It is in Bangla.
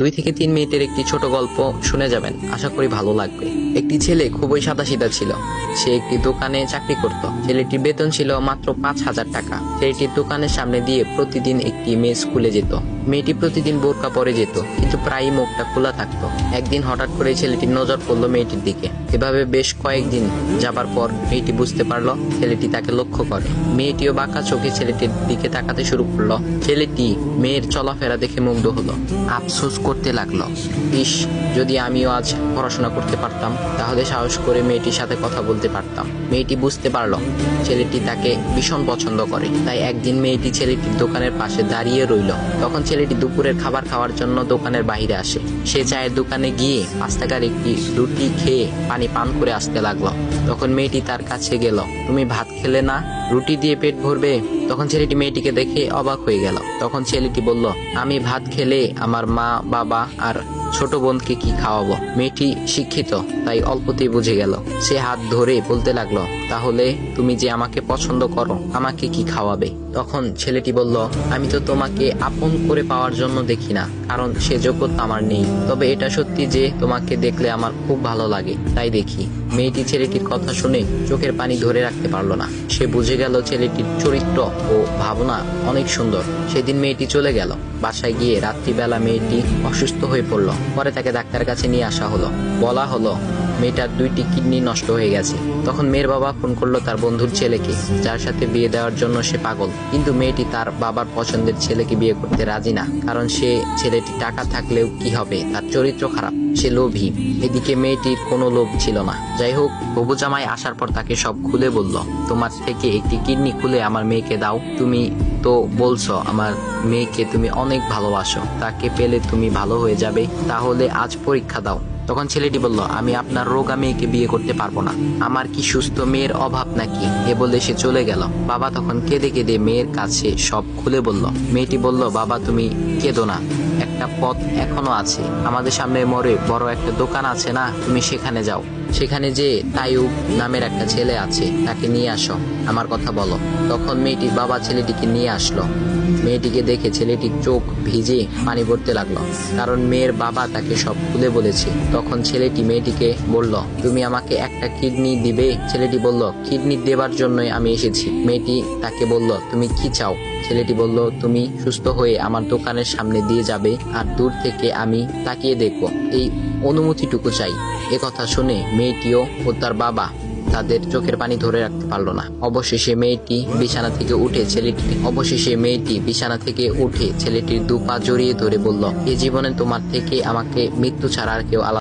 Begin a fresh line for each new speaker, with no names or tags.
2 থেকে 3 মিনিটের একটি ছোট গল্প শুনে যাবেন, আশা করি ভালো লাগবে। একটি ছেলে খুবই সাদাসিধা ছিল। সে একটি দোকানে চাকরি করত। ছেলেটির বেতন ছিল মাত্র 5,000 টাকা। ছেলেটির দোকানের সামনে দিয়ে প্রতিদিন একটি মেয়ে স্কুলে যেত। মেয়েটি প্রতিদিন বোরকা পরে যেত, কিন্তু প্রায়ই মুখটা খোলা থাকতো। একদিন হঠাৎ করে ছেলেটির নজর পড়লো মেয়েটির দিকে। এভাবে বেশ কয়েকদিন যাবার পর মেয়েটি বুঝতে পারলো ছেলেটি তাকে লক্ষ্য করে। মেয়েটিও বাঁকা চোখে ছেলেটির দিকে তাকাতে শুরু করলো। ছেলেটি মেয়ের চলাফেরা দেখে মুগ্ধ হলো। আফসোস করতে লাগলো, ইস, যদি আমিও আজ পড়াশোনা করতে পারতাম, তাহলে সাহস করে মেয়েটির সাথে কথা বলতে পারতাম। মেয়েটি বুঝতে পারলো ছেলেটি তাকে ভীষণ পছন্দ করে। তাই একদিন মেয়েটি ছেলেটির দোকানের পাশে দাঁড়িয়ে রইল। তখন ছেলেটি দুপুরের খাবার খাওয়ার জন্য দোকানের বাইরে আসে। সে চায়ের দোকানে গিয়ে 5 টাকার একটি রুটি খেয়ে পানি পান করে আসতে লাগলো। তখন মেয়েটি তার কাছে গেল। তুমি ভাত খেলে না, রুটি দিয়ে পেট ভরবে? তখন ছেলেটি মেয়েটিকে দেখে অবাক হয়ে গেল। তখন ছেলেটি বলল, আমি ভাত খেলে আমার মা, বাবা আর ছোট বোনকে কি খাওয়াবো? মেয়েটি শিক্ষিত, তাই অল্পতেই বুঝে গেল। সে হাত ধরে বলতে লাগলো, তাহলে তুমি যে আমাকে পছন্দ করো, আমাকে কি খাওয়াবে? তখন ছেলেটি বলল, আমি তো তোমাকে আপন করে পাওয়ার জন্য দেখি না, কারণ সে যোগ্যতা আমার নেই। তবে এটা সত্যি যে তোমাকে দেখলে আমার খুব ভালো লাগে, তাই দেখি। মেয়েটি ছেলেটির কথা শুনে চোখের পানি ধরে রাখতে পারলো না। সে বুঝে গেল ছেলেটির চরিত্র ও ভাবনা অনেক সুন্দর। সেদিন মেয়েটি চলে গেল। বাসায় গিয়ে রাত্রিবেলা মেয়েটি অসুস্থ হয়ে পড়ল। পরে তাকে ডাক্তারের কাছে নিয়ে আসা হলো। বলা হলো মেয়েটার 2টি কিডনি নষ্ট হয়ে গেছে। তখন মেয়ের বাবা ফোন করলো তার বন্ধুর ছেলেকে, যার সাথে বিয়ে দেওয়ার জন্য সে পাগল। কিন্তু মেয়েটি তার বাবার পছন্দের ছেলেকে বিয়ে করতে রাজি না, কারণ সে ছেলেটি টাকা থাকলেও কি হবে, তার চরিত্র খারাপ, সে লোভী। এদিকে মেয়েটির কোনো লোভ ছিল না। যাই হোক, হবু জামাই আসার পর তাকে সব খুলে বলল, তোমার থেকে একটি কিডনি খুলে আমার মেয়েকে দাও। তুমি তো বলছো আমার মেয়েকে তুমি অনেক ভালোবাসো, তাকে পেলে তুমি ভালো হয়ে যাবে, তাহলে আজ পরীক্ষা দাও। তখন ছেলেটি বলল, আমি আপনার রোগা মেয়েকে বিয়ে করতে পারবো না, আমার কি সুস্থ মেয়ের অভাব নাকি? এ বলে সে চলে গেল। বাবা তখন কেঁদে কেঁদে মেয়ের কাছে সব খুলে বলল। মেয়েটি বলল, বাবা তুমি কেঁদো না, একটা পথ এখনো আছে। আমাদের সামনে মোড়ে বড় একটা দোকান আছে না, তুমি সেখানে যাও। সেখানে যে তাইয়ুব নামের একটা ছেলে আছে, তাকে নিয়ে আসো, আমার কথা বলো। তখন মেয়েটির বাবা ছেলেটিকে নিয়ে আসলো। মেয়েটিকে দেখে ছেলেটির চোখ ভিজে পানি পড়তে লাগলো, কারণ মেয়ের বাবা তাকে সব খুলে বলেছে। তখন ছেলেটি মেয়েটিকে বলল, তুমি আমাকে একটা কিডনি দিবে? ছেলেটি বলল, কিডনি দেবার জন্যই আমি এসেছি। মেয়েটি তাকে বলল, তুমি কি চাও? ছেলেটি বলল, তুমি সুস্থ হয়ে আমার দোকানের সামনে দিয়ে যাবে, আর দূর থেকে আমি তাকিয়ে দেখব, এই অনুমতিটুকু চাই। কথা শুনে মেয়েটিও ও তার বাবা তাদের চোখের পানি ধরে রাখতে পারলো না। অবশেষে মেয়েটি বিছানা থেকে উঠে ছেলেটির 2 পা জড়িয়ে ধরে বলল, এ জীবনে তোমার থেকে আমাকে মৃত্যু ছাড়া আর কেউ আলাদা